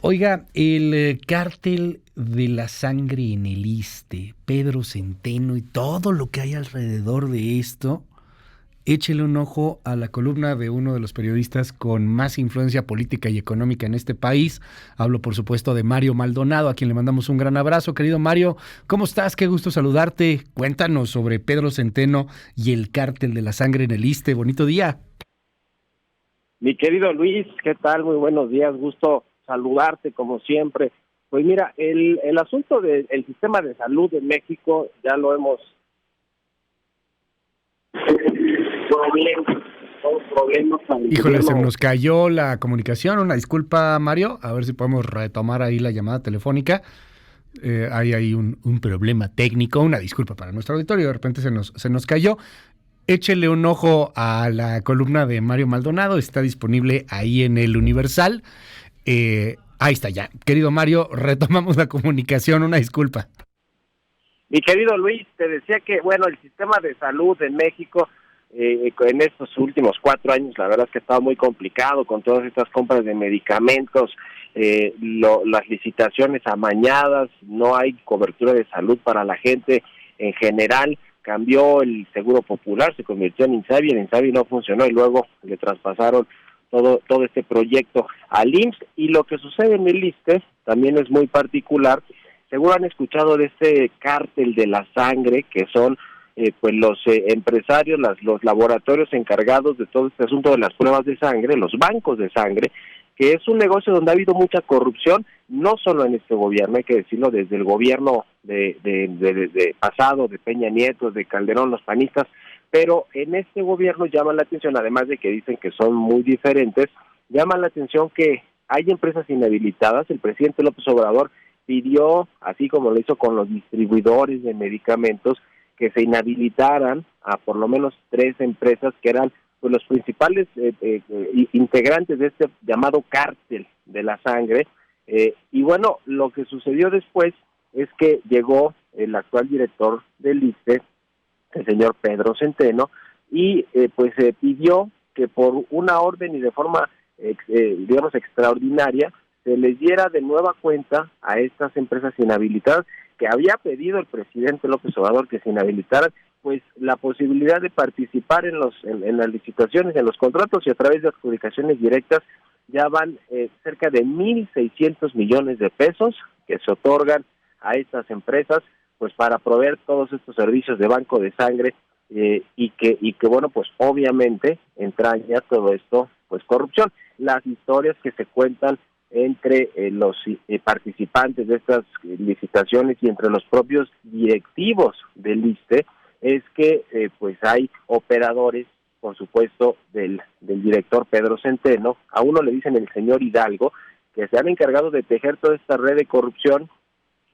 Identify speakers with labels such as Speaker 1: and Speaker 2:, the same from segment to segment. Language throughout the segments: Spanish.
Speaker 1: Oiga, el cártel de la sangre en el ISSSTE, Pedro Centeno y todo lo que hay alrededor de esto, échele un ojo a la columna de uno de los periodistas con más influencia política y económica en este país. Hablo, por supuesto, de Mario Maldonado, a quien le mandamos un gran abrazo. Querido Mario, ¿cómo estás? Qué gusto saludarte. Cuéntanos sobre Pedro Centeno y el cártel de la sangre en el ISSSTE. Bonito día.
Speaker 2: Mi querido Luis, ¿qué tal? Muy buenos días, gusto saludarte como siempre. Pues mira, el asunto del sistema de salud en México ya lo hemos... problemas para el
Speaker 1: Híjole, se
Speaker 2: gobierno.
Speaker 1: nos cayó la comunicación. Una disculpa, Mario. A ver si podemos retomar ahí la llamada telefónica. Hay ahí un problema técnico. Una disculpa para nuestro auditorio. De repente se nos cayó. Échele un ojo a la columna de Mario Maldonado. Está disponible ahí en el Universal. Ahí está ya. Querido Mario, retomamos la comunicación. Una disculpa.
Speaker 2: Mi querido Luis, te decía que, bueno, el sistema de salud en México en estos últimos 4 años, la verdad es que ha estado muy complicado con todas estas compras de medicamentos, las licitaciones amañadas, no hay cobertura de salud para la gente en general. Cambió el Seguro Popular, se convirtió en INSABI, el INSABI no funcionó y luego le traspasaron todo este proyecto al IMSS, y lo que sucede en el ISSSTE también es muy particular. Seguro han escuchado de este cártel de la sangre, que son pues los empresarios, los laboratorios encargados de todo este asunto de las pruebas de sangre, los bancos de sangre, que es un negocio donde ha habido mucha corrupción, no solo en este gobierno, hay que decirlo, desde el gobierno de pasado, de Peña Nieto, de Calderón, los panistas, pero en este gobierno llama la atención, además de que dicen que son muy diferentes, llama la atención que hay empresas inhabilitadas. El presidente López Obrador pidió, así como lo hizo con los distribuidores de medicamentos, que se inhabilitaran a por lo menos 3 empresas que eran pues los principales integrantes de este llamado cártel de la sangre. Y bueno, lo que sucedió después es que llegó el actual director del ISSSTE, el señor Pedro Centeno, y pues pidió que por una orden y de forma, digamos, extraordinaria, se les diera de nueva cuenta a estas empresas inhabilitadas, que había pedido el presidente López Obrador que se inhabilitaran, pues la posibilidad de participar en las licitaciones, en los contratos, y a través de adjudicaciones directas. Ya van cerca de 1,600 millones de pesos que se otorgan a estas empresas, pues para proveer todos estos servicios de banco de sangre, y que bueno, pues obviamente entraña todo esto, pues corrupción. Las historias que se cuentan entre los participantes de estas licitaciones y entre los propios directivos del ISSSTE es que pues hay operadores, por supuesto, del director Pedro Centeno. A uno le dicen el señor Hidalgo, que se han encargado de tejer toda esta red de corrupción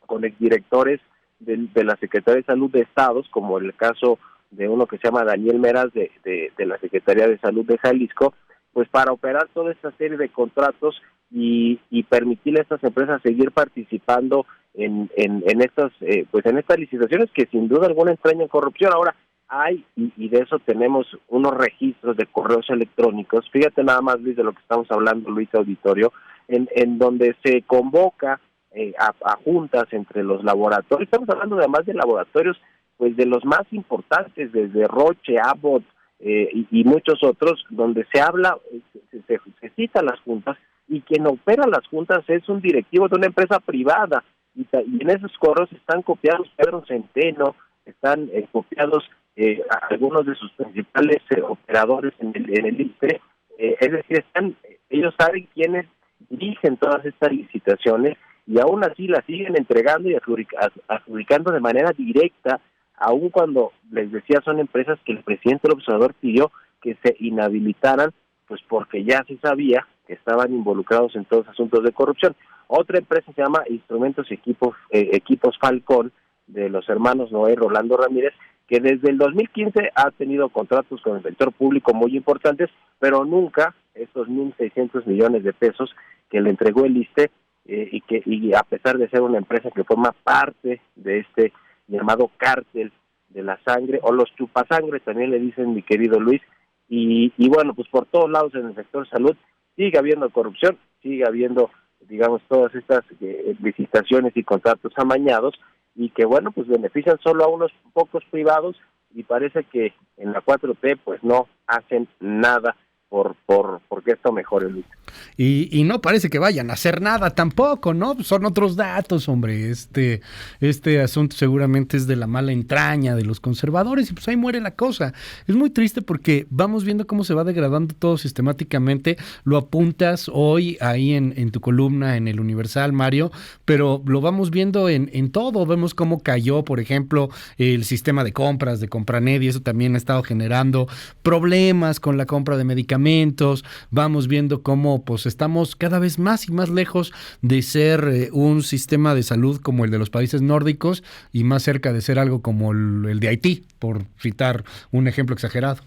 Speaker 2: con exdirectores de la Secretaría de Salud de Estados, como el caso de uno que se llama Daniel Meras de la Secretaría de Salud de Jalisco, pues para operar toda esta serie de contratos y permitirle a estas empresas seguir participando en estas pues en estas licitaciones que sin duda alguna entrañan corrupción. Ahora hay, y de eso tenemos unos registros de correos electrónicos, fíjate nada más, Luis, de lo que estamos hablando, Luis Auditorio, en donde se convoca a juntas entre los laboratorios. Estamos hablando además de laboratorios pues de los más importantes, desde Roche, Abbott, y muchos otros, donde se habla, se citan las juntas, y quien opera las juntas es un directivo de una empresa privada, y en esos correos están copiados Pedro Centeno, están copiados algunos de sus principales operadores en el ISSSTE. Es decir, ellos saben quiénes dirigen todas estas licitaciones, y aún así las siguen entregando y adjudicando de manera directa, aun cuando, les decía, son empresas que el presidente López Obrador pidió que se inhabilitaran, pues porque ya se sabía que estaban involucrados en todos los asuntos de corrupción. Otra empresa se llama Instrumentos y Equipos Falcón, de los hermanos Noé y Rolando Ramírez, que desde el 2015 ha tenido contratos con el sector público muy importantes, pero nunca esos 1,600 millones de pesos que le entregó el ISSSTE, y a pesar de ser una empresa que forma parte de este llamado cártel de la sangre, o los chupasangre también le dicen, mi querido Luis, y bueno, pues por todos lados en el sector salud sigue habiendo corrupción, sigue habiendo digamos, todas estas licitaciones y contratos amañados, y que, bueno, pues benefician solo a unos pocos privados, y parece que en la 4T pues no hacen nada porque esto mejore, Luis.
Speaker 1: Y no parece que vayan a hacer nada tampoco, ¿no? Son otros datos, hombre. Este asunto seguramente es de la mala entraña de los conservadores y pues ahí muere la cosa. Es muy triste porque vamos viendo cómo se va degradando todo sistemáticamente. Lo apuntas hoy ahí en tu columna en El Universal, Mario, pero lo vamos viendo en todo. Vemos cómo cayó, por ejemplo, el sistema de compras de Compranet, y eso también ha estado generando problemas con la compra de medicamentos. Vamos viendo cómo pues estamos cada vez más y más lejos de ser un sistema de salud como el de los países nórdicos y más cerca de ser algo como el de Haití, por citar un ejemplo exagerado.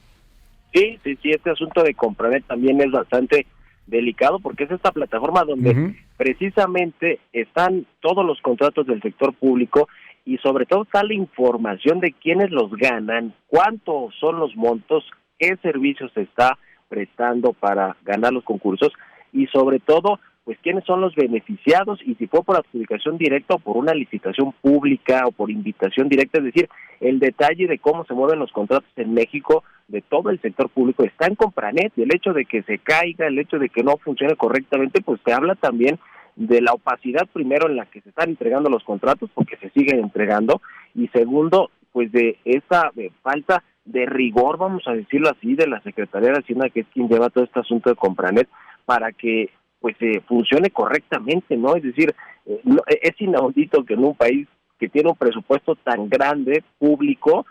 Speaker 2: Sí, este asunto de Compranet también es bastante delicado porque es esta plataforma donde precisamente están todos los contratos del sector público y sobre todo está la información de quiénes los ganan, cuántos son los montos, qué servicios se está prestando para ganar los concursos y sobre todo, pues quiénes son los beneficiados y si fue por adjudicación directa o por una licitación pública o por invitación directa, es decir, el detalle de cómo se mueven los contratos en México de todo el sector público está en Compranet, y el hecho de que se caiga, el hecho de que no funcione correctamente, pues se habla también de la opacidad primero en la que se están entregando los contratos, porque se siguen entregando, y segundo, pues de esa falta de rigor, vamos a decirlo así, de la Secretaría de Hacienda, que es quien lleva todo este asunto de Compranet, para que pues funcione correctamente, ¿no? Es decir, es inaudito que en un país que tiene un presupuesto tan grande, público,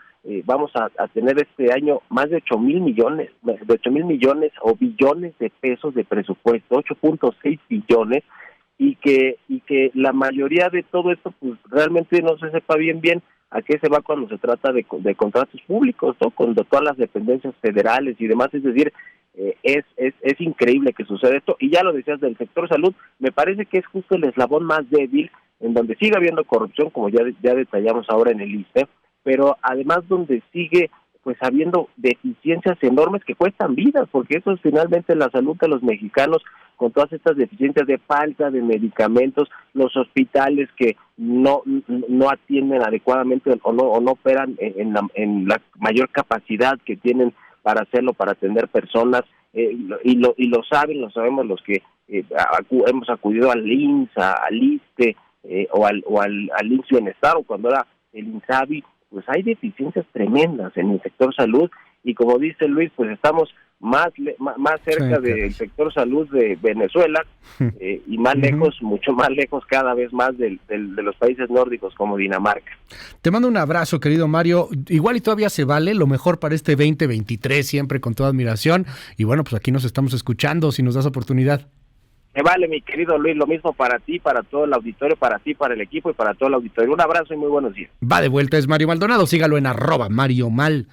Speaker 2: vamos a tener este año más de 8,000 millones o billones de pesos de presupuesto, 8.6 billones, y que la mayoría de todo esto pues realmente no se sepa bien a qué se va cuando se trata de contratos públicos, ¿no? Con todas las dependencias federales y demás, es decir, es increíble que suceda esto, y ya lo decías del sector salud, me parece que es justo el eslabón más débil, en donde sigue habiendo corrupción, como ya detallamos ahora en el ISSSTE, pero además donde sigue pues habiendo deficiencias enormes que cuestan vidas, porque eso es finalmente la salud de los mexicanos, con todas estas deficiencias de falta de medicamentos, los hospitales que no atienden adecuadamente o no operan en la mayor capacidad que tienen para hacerlo, para atender personas, y lo sabemos los que hemos acudido al IMSS, al ISSSTE, o al IMSS Bienestar, o cuando era el INSABI, pues hay deficiencias tremendas en el sector salud, y como dice Luis, pues estamos más cerca del sector salud de Venezuela, y más lejos, mucho más lejos cada vez más de los países nórdicos como Dinamarca.
Speaker 1: Te mando un abrazo, querido Mario. Igual y todavía se vale, lo mejor para este 2023, siempre con toda admiración. Y bueno, pues aquí nos estamos escuchando, si nos das oportunidad.
Speaker 2: Me vale, mi querido Luis, lo mismo para ti, para todo el auditorio, para ti, para el equipo y para todo el auditorio. Un abrazo y muy buenos días.
Speaker 1: Va de vuelta, es Mario Maldonado, sígalo en @MarioMal.